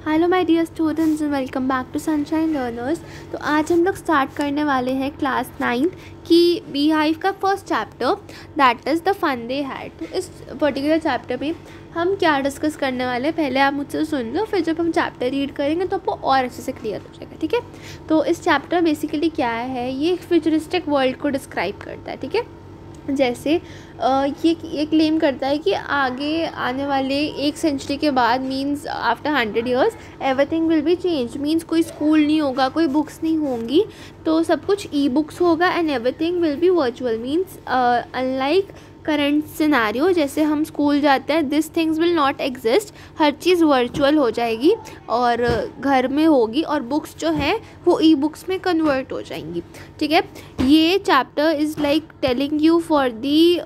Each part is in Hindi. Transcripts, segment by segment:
Hello my dear students and welcome back to Sunshine Learners. तो आज हम लोग स्टार्ट करने वाले हैं क्लास 9 की बी हाइव का first chapter that is the fun they had. तो इस पर्टिकुलर चैप्टर में हम क्या डिस्कस करने वाले हैं पहले आप मुझसे सुन लो, फिर जब हम चैप्टर रीड करेंगे तो आपको और अच्छे से क्लियर हो जाएगा। ठीक है, तो इस चैप्टर बेसिकली क्या है, ये फ्यूचरिस्टिक वर्ल्ड को डिस्क्राइब करता है। ठीक है, जैसे ये क्लेम करता है कि आगे आने वाले 1 सेंचुरी के बाद means after 100 years everything will be change. Means कोई स्कूल नहीं होगा, कोई बुक्स नहीं होंगी, तो सब कुछ ई बुक्स होगा and everything will be virtual. Means unlike current scenario, जैसे हम स्कूल जाते हैं, this things will not exist, her cheese virtual हो जाएगी और घर में होगी और बुक्स जो है वो ई बुक्स में कन्वर्ट हो जाएंगी। ठीक है, ये chapter is like telling you for the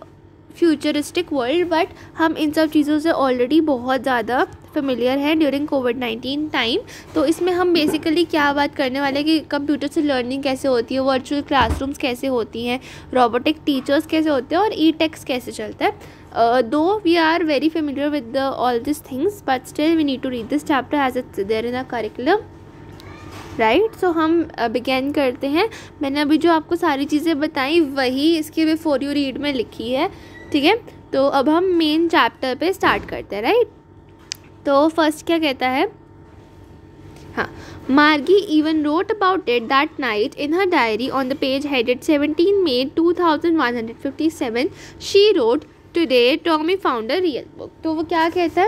futuristic world, but हम इन सब चीज़ों से ऑलरेडी बहुत ज़्यादा फेमिलियर है ड्यूरिंग कोविड-19 टाइम। तो इसमें हम बेसिकली क्या बात करने वाले हैं कि कंप्यूटर से लर्निंग कैसे होती है, वर्चुअल क्लासरूम्स कैसे होती हैं, रोबोटिक टीचर्स कैसे होते हैं और ई टेक्स कैसे चलता है। Though we are very familiar with all this things but still we need to read this chapter as it's there in a curriculum, right. So हम बिगेन करते हैं। मैंने अभी जो आपको सारी चीज़ें बताई वही इसके बिफोर यू रीड में लिखी है। ठीक है, तो अब हम मेन चैप्टर पे स्टार्ट करते हैं, राइट। तो फर्स्ट क्या कहता है, हाँ, मार्गी even wrote about it that night in her diary on the page headed 17 May 2157 she wrote today Tommy found a real book. तो वो क्या कहता है,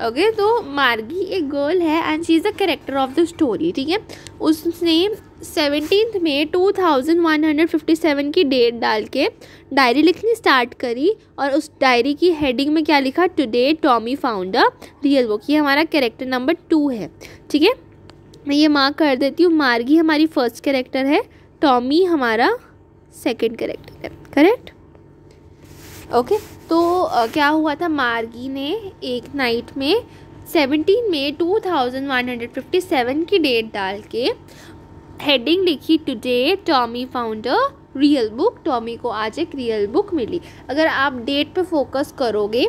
ओके, तो मार्गी एक गर्ल है and she is the character of the story. ठीक है, उसने 17 May 2157 की डेट डाल के डायरी लिखनी स्टार्ट करी और उस डायरी की हेडिंग में क्या लिखा, today Tommy found a real book. ये हमारा कैरेक्टर नंबर 2 है। ठीक है, मैं ये मार्क कर देती हूँ। मार्गी हमारी फर्स्ट कैरेक्टर है, टॉमी हमारा सेकंड कैरेक्टर है, करेक्ट। ओके, तो क्या हुआ था, मार्गी ने एक नाइट में 17 May 2157 की डेट डाल के हेडिंग लिखी, today Tommy found a real book. Tommy को आज एक रियल बुक मिली। अगर आप डेट पे फोकस करोगे,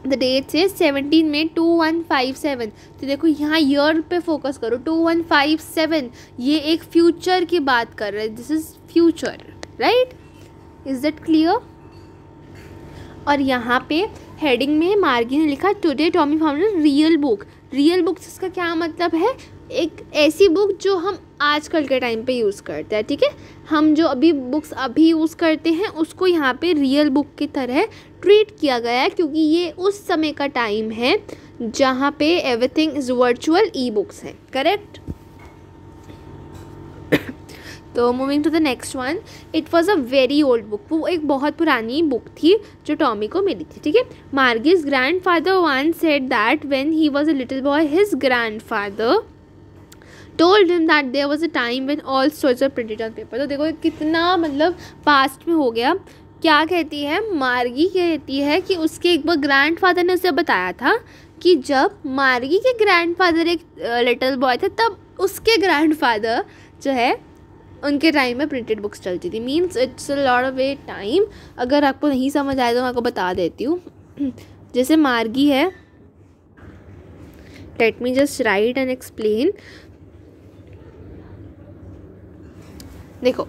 द डेट से 17 May 2157, तो देखो यहाँ ईयर पे फोकस करो, 2157, ये एक फ्यूचर की बात कर रहे हैं, this is future, right. Is that clear. और यहाँ पे हेडिंग में मार्गी ने लिखा, today Tommy found a real book. Real book इसका क्या मतलब है, एक ऐसी बुक जो हम आजकल के टाइम पे यूज़ करते हैं। ठीक है, हम जो अभी बुक्स अभी यूज़ करते हैं उसको यहाँ पे रियल बुक की तरह ट्रीट किया गया है, क्योंकि ये उस समय का टाइम है जहाँ पे everything is virtual, e books हैं, करेक्ट। तो moving to the next one, it was a very old book. वो एक बहुत पुरानी बुक थी जो टॉमी को मिली थी। ठीक है, Margie's grandfather one said that when he was a little boy his grandfather told him that there was a time when all stories were printed on paper। तो देखो कितना मतलब पास्ट में हो गया। क्या कहती है मार्गी, कहती है कि उसके एक बार ग्रैंड फादर ने उसे बताया था कि जब मार्गी के ग्रैंड फादर एक लिटिल बॉय थे तब उसके ग्रैंड फादर जो है उनके टाइम में प्रिंटेड बुक्स चलती थी। Means it's a lot of A time. अगर आपको नहीं समझ आए तो मैं आपको बता देती हूँ। जैसे मार्गी है, let me just right and explain. देखो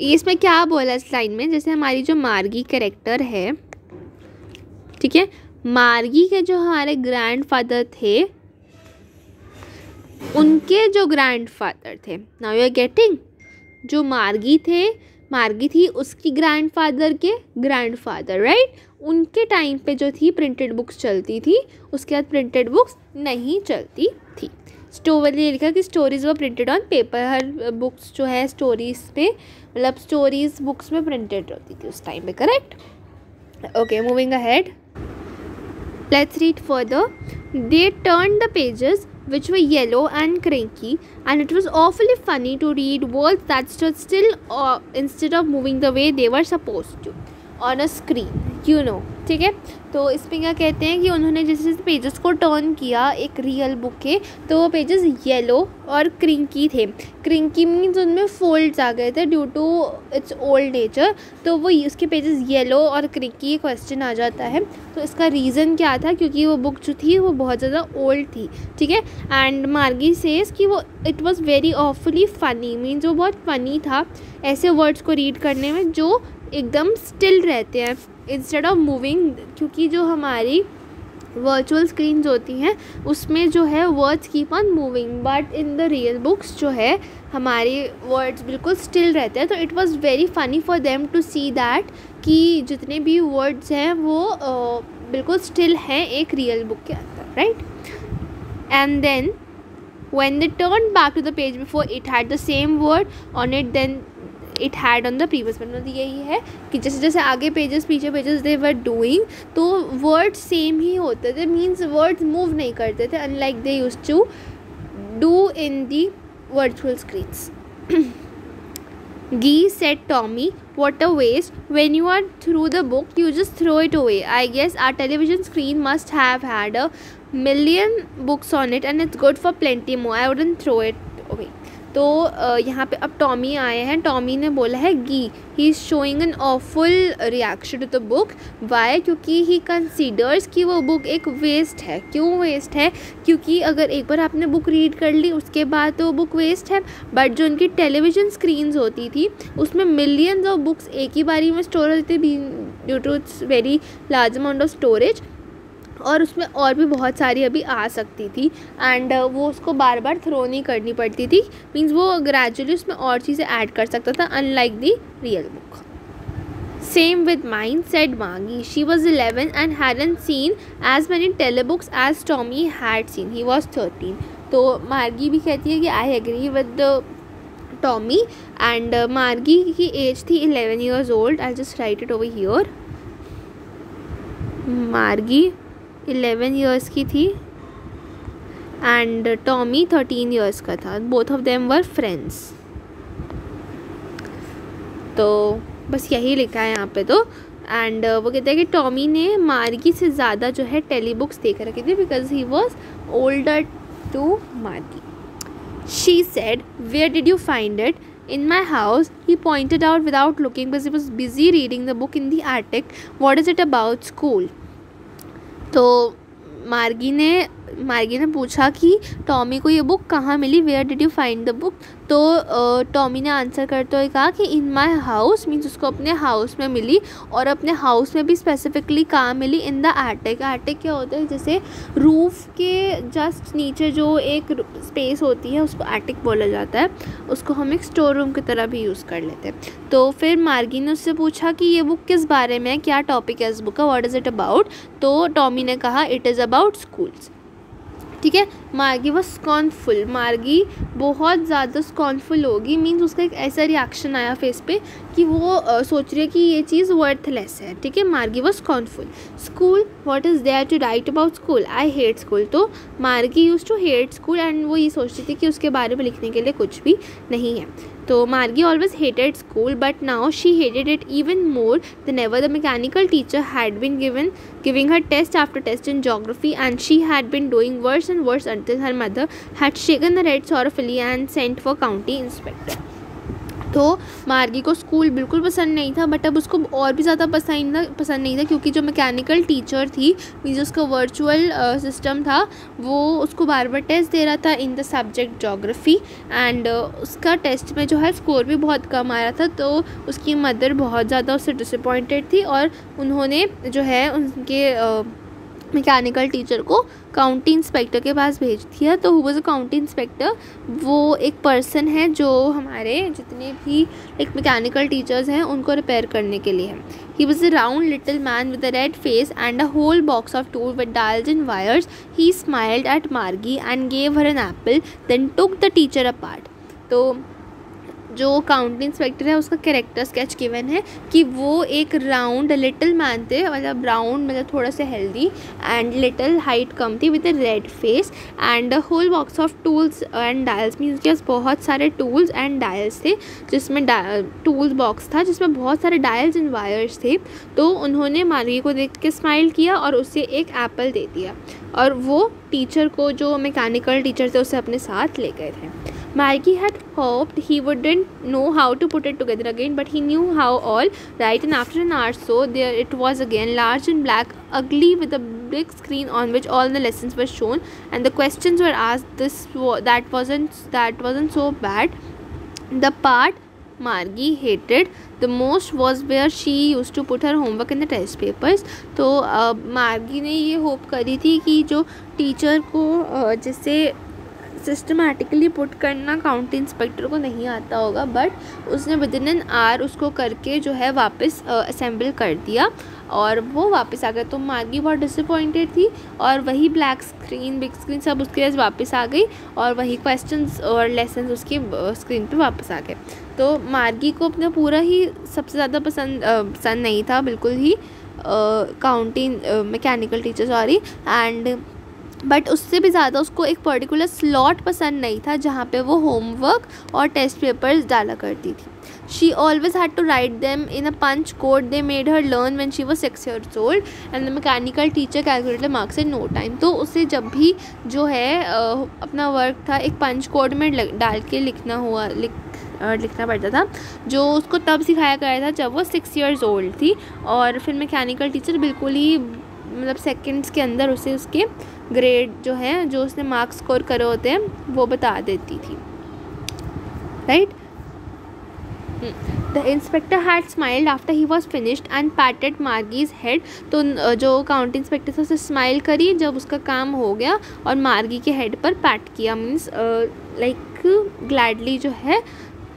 इसमें क्या बोला इस लाइन में, जैसे हमारी जो मार्गी कैरेक्टर है, ठीक है, मार्गी के जो हमारे ग्रैंड फादर थे उनके जो ग्रैंड फादर थे, नाउ यू आर गेटिंग, जो मार्गी थे, मार्गी थी उसकी ग्रैंड फादर के ग्रैंड फादर, राइट। उनके टाइम पे जो थी प्रिंटेड बुक्स चलती थी, उसके बाद प्रिंटेड बुक्स नहीं चलती थी। स्टोरी ये लिखा कि स्टोरीज वो printed on paper. Her books जो है स्टोरीज पे, मतलब स्टोरीज बुक्स में प्रिंटेड होती थी उस टाइम पे, correct. Okay, moving ahead, let's read further. They turn the pages which were yellow and cranky, and it was awfully funny to read words that stood still instead of moving the way they were supposed to on a screen। ठीक है। तो इसमें क्या कहते हैं कि उन्होंने जैसे जैसे पेजेस को टर्न किया एक रियल बुक के, तो वो पेजेस येलो और क्रिंकी थे। क्रिंकी मीन्स उनमें फोल्ड्स आ गए थे due to its old nature, तो वो उसके पेजेस येलो और क्रिंकी क्वेश्चन आ जाता है। तो इसका रीज़न क्या था, क्योंकि वो बुक जो थी वो बहुत ज़्यादा ओल्ड थी, ठीक है। एंड मार्गी सेज कि वो it was very awfully funny, means वो बहुत फ़नी था ऐसे वर्ड्स को रीड करने में जो एकदम स्टिल रहते हैं इंस्टेड ऑफ मूविंग, क्योंकि जो हमारी वर्चुअल स्क्रीन्स होती हैं उसमें जो है words keep on moving, but in the real books जो है हमारे वर्ड्स बिल्कुल स्टिल रहते हैं। तो it was very funny for them to see that कि जितने भी वर्ड्स हैं वो बिल्कुल स्टिल हैं एक रियल बुक के अंदर, right. And then when they turned back to the page before, it had the same word on it then it had on the previous one। मतलब यही है कि जैसे जैसे आगे पेजेस पीछे पेजेस they were doing, तो वर्ड्स सेम ही होते थे, मीन्स वर्ड्स मूव नहीं करते थे, unlike they used to do in the virtual screens। Gee, said Tommy, what a waste. When you are through the book, you just throw it away. I guess our television screen must have had a million books on it and it's good for plenty more. I wouldn't throw it away. तो यहाँ पे अब टॉमी आए हैं। टॉमी ने बोला है gee he is showing an awful reaction to the book. Why? क्योंकि ही कंसीडर्स कि वो बुक एक वेस्ट है। क्यों वेस्ट है? क्योंकि अगर एक बार आपने बुक रीड कर ली उसके बाद तो वो बुक वेस्ट है, बट जो उनकी टेलीविज़न स्क्रीन्स होती थी उसमें मिलियंस ऑफ बुक्स एक ही बारी में स्टोर होती थी due to its very large amount of storage, और उसमें और भी बहुत सारी अभी आ सकती थी एंड वो उसको बार बार थ्रो नहीं करनी पड़ती थी, मीन्स वो ग्रेजुअली उसमें और चीज़ें ऐड कर सकता था unlike the real book. Same with mine, said Margie. She was 11 and hadn't seen as many telebooks as Tommy had seen, he was 13। तो मार्गी भी कहती है कि I agree with Tommy and Margie की एज थी 11 years old। I just write it over here. Margie 11 years की थी एंड टॉमी 13 years का था। Both of them were friends. तो बस यही लिखा है यहाँ पे। तो एंड वो कहते हैं कि टॉमी ने मार्गी से ज़्यादा जो है टेली बुक्स देख रखी थी because he was older to Margie. She said, where did you find it? In my house, he pointed out without looking because he was busy reading the book in the attic. What is it about school? तो मार्गी ने पूछा कि टॉमी को ये बुक कहाँ मिली, where did you find the book? तो टॉमी ने आंसर करते हुए कहा कि इन माई हाउस, मीन्स उसको अपने हाउस में मिली, और अपने हाउस में भी स्पेसिफिकली कहाँ मिली, इन द एटिक। एटिक क्या होता है? जैसे रूफ़ के जस्ट नीचे जो एक स्पेस होती है उसको एटिक बोला जाता है, उसको हम एक स्टोर रूम की तरह भी यूज़ कर लेते हैं। तो फिर मार्गी ने उससे पूछा कि ये बुक किस बारे में है, क्या टॉपिक है इस बुक का, व्हाट इज़ इट अबाउट? तो टॉमी ने कहा इट इज़ अबाउट स्कूल्स। ठीक है। Margie was scornful. मार्गी बहुत ज़्यादा स्कॉर्नफुल होगी, मीन्स उसका एक ऐसा रिएक्शन आया फेस पे कि वो सोच रही है कि ये चीज़ वर्थलेस है। ठीक है। Margie was scornful. School, what is there to write about school? I hate school. तो Margie use to hate school and वो ये सोचती थी कि उसके बारे में लिखने के लिए कुछ भी नहीं है। तो Margie always hated school but now she hated it even more than ever. The mechanical teacher had been giving her test after test in geography and she had been doing worse and worse until her mother had shaken the head sorrowfully and sent for county inspector। तो मार्गी को स्कूल बिल्कुल पसंद नहीं था, बट अब उसको और भी ज़्यादा पसंद नहीं था क्योंकि जो मैकेनिकल टीचर थी, मीन्स उसका वर्चुअल सिस्टम था, वो उसको बार बार टेस्ट दे रहा था in the subject geography and उसका टेस्ट में जो है स्कोर भी बहुत कम आ रहा था। तो उसकी मदर बहुत ज़्यादा उससे डिसअपॉइंटेड थी और उन्होंने जो है उनके मैकेनिकल टीचर को काउंटी इंस्पेक्टर के पास भेज दिया। तो who was a county inspector? वो एक पर्सन है जो हमारे जितने भी एक मैकेनिकल टीचर्स हैं उनको रिपेयर करने के लिए है। He was a round little man with a red face and a whole box of tool with dials and wires. He smiled at Margie and gave her an apple then took the teacher apart. तो जो काउंटी इंस्पेक्टर है उसका कैरेक्टर स्केच गिवन है कि वो एक राउंड लिटिल मैन थे, मतलब राउंड मतलब थोड़ा सा हेल्दी एंड लिटिल हाइट कम थी with a red face and whole box of tools and dials, means के पास बहुत सारे टूल्स एंड डायल्स थे, जिसमें टूल्स बॉक्स था जिसमें बहुत सारे डायल्स एंड वायर्स थे। तो उन्होंने मार्गी को देख के स्माइल किया और उसे एक एप्पल दे दिया और वो टीचर को, जो मैकेनिकल टीचर थे, उसे अपने साथ ले गए थे। Margie had hoped he wouldn't know how to put it together again, but he knew how all right, and after an hour or so, there it was again, large and black, ugly, with a big screen on which all the lessons were shown and the questions were asked. That wasn't so bad. The part Margie hated the most was where she used to put her homework in the test papers. तो मार्गी ने ये होप करी थी कि जो टीचर को जैसे सिस्टमेटिकली पुट करना काउंटी इंस्पेक्टर को नहीं आता होगा, बट उसने विदिन एन आवर उसको करके जो है वापस असेंबल कर दिया और वो वापस आ गया। तो मार्गी बहुत डिसअपॉइंटेड थी और वही ब्लैक स्क्रीन, बिग स्क्रीन सब उसके पास वापस आ गई और वही क्वेश्चंस और लेसन्स उसकी स्क्रीन पे वापस आ गए। तो मार्गी को अपना पूरा ही सबसे ज़्यादा पसंद नहीं था बिल्कुल ही county mechanical teacher, sorry, and but उससे भी ज़्यादा उसको एक पर्टिकुलर स्लॉट पसंद नहीं था जहाँ पे वो होमवर्क और टेस्ट पेपर्स डाला करती थी। She always had to write them in a punch code they made her learn when she was 6 years old and the mechanical teacher calculated marks in no time. तो उसे जब भी जो है अपना वर्क था एक पंच कोड में डाल के लिखना पड़ता था, जो उसको तब सिखाया गया था जब वो 6 years old थी। और फिर मैकेनिकल टीचर बिल्कुल ही मतलब सेकंड्स के अंदर उसे उसके ग्रेड जो है, जो उसने मार्क्स स्कोर करे होते हैं, वो बता देती थी, right. The inspector had smiled after he was finished and patted Margie's head. तो जो काउंटी इंस्पेक्टर था उसे स्माइल करी जब उसका काम हो गया और मार्गी के हेड पर पैट किया, मीन्स लाइक ग्लैडली जो है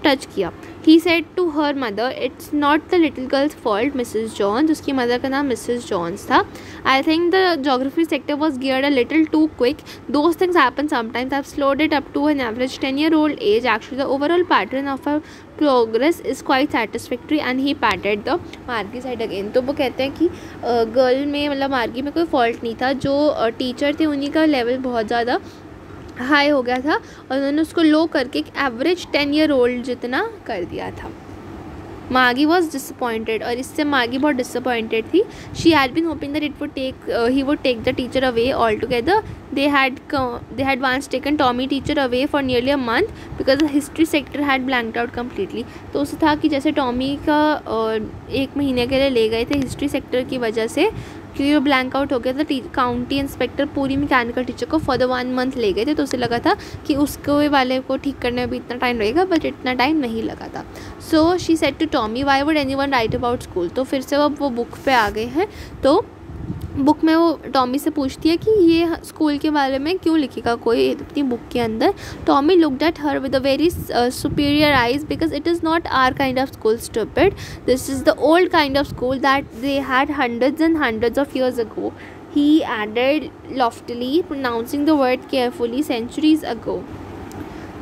टच किया। He said to her mother, "It's not the little girl's fault, Mrs. Jones." उसकी मदर का नाम मिसेस जॉन्स था। I think the geography sector was geared a little too quick. Those things happen sometimes. I've slowed it up to an average 10-year-old age. Actually, the overall pattern of our progress is quite satisfactory. And he patted the Margie's head again. तो वो कहते हैं कि गर्ल में मतलब मार्गी में कोई फॉल्ट नहीं था, जो टीचर थे उन्हीं का लेवल बहुत ज़्यादा हाई हो गया था और उन्होंने उसको लो करके एक एवरेज 10-year-old जितना कर दिया था। मार्गी वॉज डिसअपॉइंटेड और इससे मार्गी बहुत डिसअपॉइंटेड थी। She had been hoping that he would take the teacher away altogether. they had once taken Tommy teacher away for nearly a month because the history sector had blanked out completely. तो उसे था कि जैसे टॉमी का 1 महीने के लिए ले गए थे हिस्ट्री सेक्टर की वजह से, क्योंकि वो ब्लैंक आउट हो गया था। काउंटी इंस्पेक्टर पूरी मैकेनिकल टीचर को फॉर द 1 month ले गए थे, तो उसे लगा था कि उसको वाले को ठीक करने में भी इतना टाइम लगेगा, बट इतना टाइम नहीं लगा था। So she said to Tommy, why would anyone write about school. तो फिर से वो बुक पे आ गए हैं, तो बुक में वो टॉमी से पूछती है कि ये स्कूल के बारे में क्यों लिखेगा कोई अपनी बुक के अंदर। Tommy looked at her with a very superior eyes because it is not our kind of school, stupid, this is the old kind of school that they had hundreds and hundreds of years ago, he added loftily, pronouncing the word carefully, centuries ago.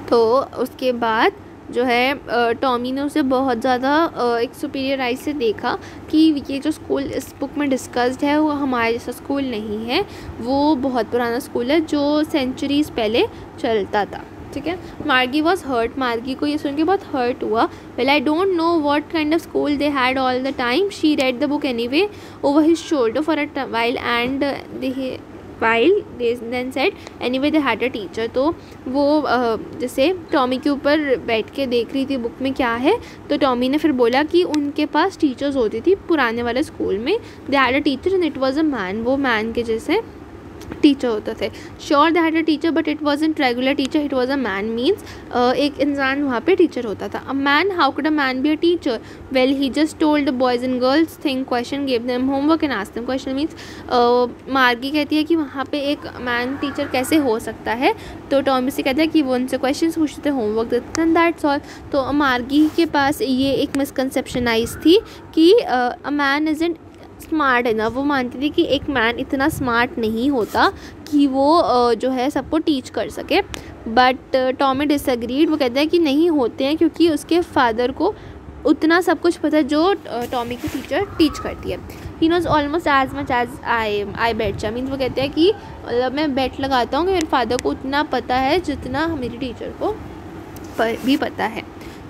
तो उसके बाद जो है टॉमी ने उसे बहुत ज़्यादा एक सुपीरियर आइज से देखा कि ये जो स्कूल इस बुक में डिस्कस्ड है वो हमारे जैसा स्कूल नहीं है, वो बहुत पुराना स्कूल है जो सेंचुरीज़ पहले चलता था, ठीक है। मार्गी वॉज हर्ट, मार्गी को ये सुन के बहुत हर्ट हुआ। Well I don't know what kind of school they had all the time, she read the book any way over his shoulder for a while and they then said anyway they had a teacher. तो वो जैसे टॉमी के ऊपर बैठ के देख रही थी बुक में क्या है, तो टॉमी ने फिर बोला कि उनके पास टीचर्स होती थी पुराने वाले स्कूल में, they had a teacher and it was a man, वो मैन के जैसे टीचर होते थे। Sure they had a teacher but it wasn't regular teacher, it was a man, means एक इंसान वहाँ पे टीचर होता था। A man, how could a man be a teacher? Well he just told the boys and girls think question, give them homework and ask them question. Means मार्गी कहती है कि वहाँ पे एक मैन टीचर कैसे हो सकता है, तो टॉमी से कहता है कि वो उनसे क्वेश्चन पूछते थे, होमवर्क देते थे, दैट्स ऑल। तो मार्गी के पास ये एक मिसकंसेप्शनाइज थी कि अ मैन इज़न्ट स्मार्ट है ना, वो मानती थी कि एक मैन इतना स्मार्ट नहीं होता कि वो जो है सबको टीच कर सके। बट टॉमी डिसएग्रीड, वो कहता है कि नहीं होते हैं, क्योंकि उसके फादर को उतना सब कुछ पता है जो टॉमी की टीचर टीच करती है। He knows almost as much as I bet means वो कहते हैं कि मतलब मैं बेट लगाता हूँ कि मेरे फादर को उतना पता है जितना मेरी टीचर को भी पता है,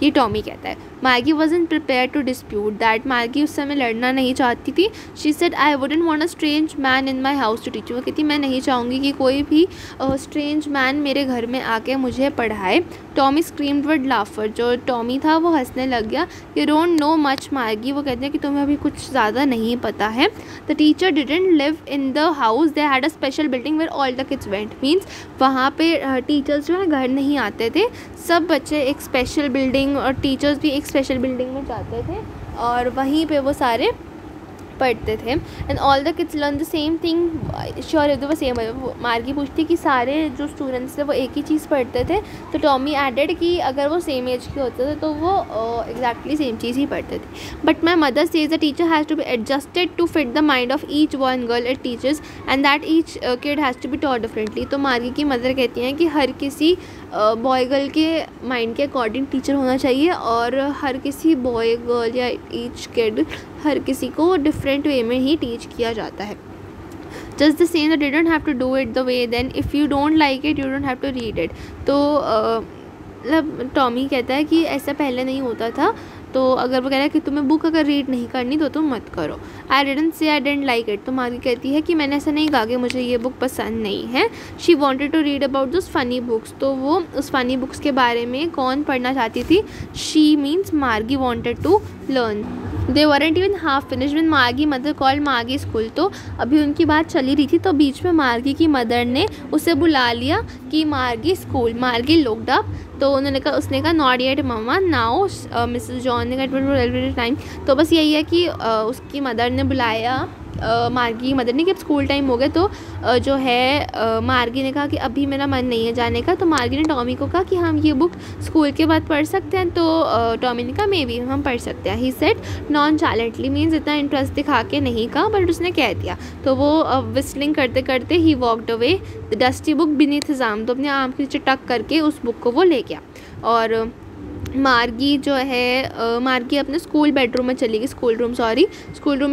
ये टॉमी कहता है। Margie wasn't prepare to dispute that, Margie उस समय लड़ना नहीं चाहती थी। She said I wouldn't want a strange man in my house to teach. वो कहती मैं नहीं चाहूँगी कि कोई भी स्ट्रेंज मैन मेरे घर में आके मुझे पढ़ाए। टॉमी स्क्रीम्ड विद लाफर, जो टॉमी था वो हंसने लग गया। यू डोंट नो मच मार्गी, वो कहते हैं कि तुम्हें अभी कुछ ज़्यादा नहीं पता है। The teacher didn't live in the house, they had a special building where all the kids went. Means वहाँ पे टीचर्स जो है घर नहीं आते थे, सब बच्चे एक स्पेशल बिल्डिंग और टीचर्स भी एक स्पेशल बिल्डिंग में जाते थे और वहीं पे वो सारे पढ़ते थे। And all the kids learn the same thing sure if वो सेम। मार्गी पूछती कि सारे जो स्टूडेंट्स थे वो एक ही चीज़ पढ़ते थे, तो टॉमी एडेड कि अगर वो सेम एज के होते थे तो वो एग्जैक्टली सेम चीज़ ही पढ़ते थे। But my mother says the teacher has to be adjusted to fit the mind of each one girl it teachers and that each kid has to be taught differently. तो मार्गी की मदर कहती हैं कि हर किसी बॉय गर्ल के माइंड के अकॉर्डिंग टीचर होना चाहिए और हर किसी बॉय गर्ल या ईच किड हर किसी को डिफरेंट वे में ही टीच किया जाता है। Just the same that you don't have to do it the way, then if you don't like it you don't have to read it. तो मतलब टॉमी कहता है कि ऐसा पहले नहीं होता था, तो अगर वो कह रहा है कि तुम्हें बुक अगर रीड नहीं करनी तो तुम मत करो। I didn't say I didn't like it, तो मार्गी कहती है कि मैंने ऐसा नहीं कहा कि मुझे ये बुक पसंद नहीं है। She wanted to read about those funny books, तो वो उस फ़नी बुक्स के बारे में कौन पढ़ना चाहती थी? She means Margie wanted to learn. They weren't even half finish when Margie mother called Margie school. तो अभी उनकी बात चली रही थी तो बीच में मार्गी की मदर ने उसे बुला लिया कि मार्गी स्कूल। मार्गी लुक्ड अप, तो उसने कहा not yet mamma now. Mrs John ने कहा टाइम। तो बस यही है कि उसकी मदर ने बुलाया मार्गी की मदर ने कि अब स्कूल टाइम हो गया। तो जो है मार्गी ने कहा कि अभी मेरा मन नहीं है जाने का। तो मार्गी ने टॉमी को कहा कि हम ये बुक स्कूल के बाद पढ़ सकते हैं। तो टॉमी ने कहा मे बी हम पढ़ सकते हैं। ही सेड नॉन चैलेंटली, मीन्स इतना इंटरेस्ट दिखा के नहीं कहा बट उसने कह दिया। तो वो विस्लिंग करते करते he walked away the dusty book beneath his arm, तो अपने आर्म के नीचे टक करके उस बुक को वो ले गया। और मार्गी जो है मार्गी अपने स्कूल रूम में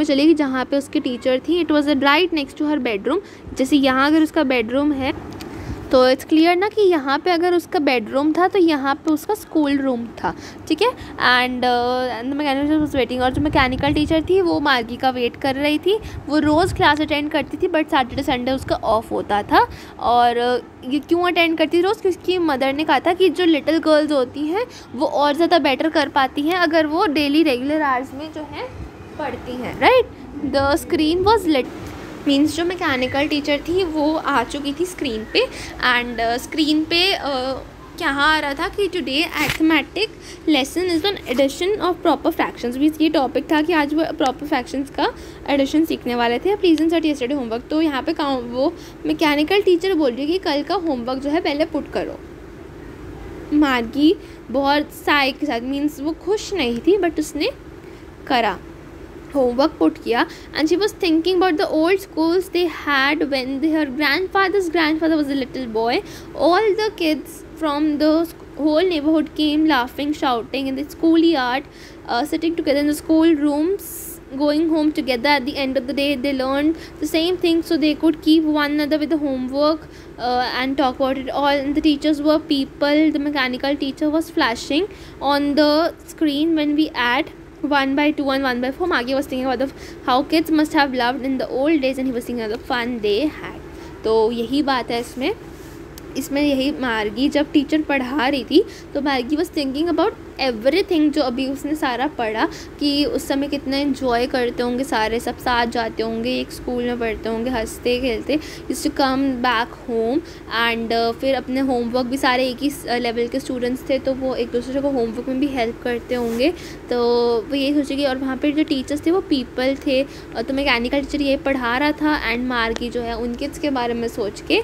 चली गई जहाँ पे उसकी टीचर थी। It was right next to her bedroom. जैसे यहाँ अगर उसका बेडरूम है तो इट्स क्लियर ना कि यहाँ पे अगर उसका बेडरूम था तो यहाँ पे उसका स्कूल रूम था, ठीक है। एंड मैकेनिकल वाज वेटिंग, और जो मैकेनिकल टीचर थी वो मार्गी का वेट कर रही थी। वो रोज़ क्लास अटेंड करती थी बट सैटरडे संडे उसका ऑफ होता था। और ये क्यों अटेंड करती थी रोज़? क्योंकि मदर ने कहा था कि जो लिटिल गर्ल्स होती हैं वो और ज़्यादा बेटर कर पाती हैं अगर वो डेली रेगुलर आवर्स में जो है पढ़ती हैं, right. The screen was lit, means जो मैकेनिकल टीचर थी वो आ चुकी थी स्क्रीन पे। एंड स्क्रीन पे क्या आ रहा था कि today arithmetic lesson is on addition of proper fractions. Means ये टॉपिक था कि आज वो प्रॉपर फ्रैक्शंस का एडिशन सीखने वाले थे। Please insert yesterday homework. तो यहाँ पे वो मैकेनिकल टीचर बोल रही है कि कल का होमवर्क जो है पहले पुट करो। मार्गी बहुत साय के साथ, मीन्स वो खुश नहीं थी बट उसने करा, homework पुट किया। and she was thinking about the old schools they had when her grandfather's grandfather was a little boy. All the kids from the whole neighborhood came laughing, shouting in the schoolyard, sitting together in the school rooms, going home together. At the end of the day they learned the same thing so they could keep one another with the homework and talk about it all. And the teachers were people. The mechanical teacher was flashing on the screen when we add 1 by 2 and 1 by 4. Margie was thinking about how kids must have loved in the old days and he was thinking of the fun they had. तो यही बात है इसमें यही मार्गी जब टीचर पढ़ा रही थी तो मार्गी वॉज थिंकिंग अबाउट एवरीथिंग जो अभी उसने सारा पढ़ा कि उस समय कितना एंजॉय करते होंगे, सारे सब साथ जाते होंगे, एक स्कूल में पढ़ते होंगे, हंसते खेलते, used to come back home. एंड फिर अपने होमवर्क भी सारे एक ही लेवल के स्टूडेंट्स थे तो वो एक दूसरे को होमवर्क में भी हेल्प करते होंगे। तो वो यही सोचेगी। और वहाँ पर जो टीचर्स थे वो पीपल थे, तो मैकेनिकल टीचर ये पढ़ा रहा था एंड मार्गी जो है उन किड्स के बारे में सोच के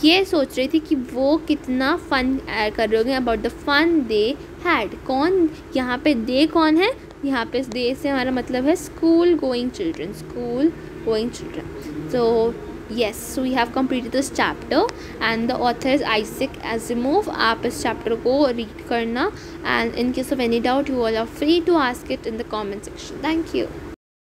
ये सोच रही थी कि वो कितना फ़न कर रहे होंगे, about the fun they had. कौन यहाँ पे दे कौन है? यहाँ पे दे से हमारा मतलब है school going children, school going children. So yes, so we have completed this chapter and the author is Isaac Asimov. आप इस chapter को read करना and in case of any doubt you all are free to ask it in the comment section. Thank you.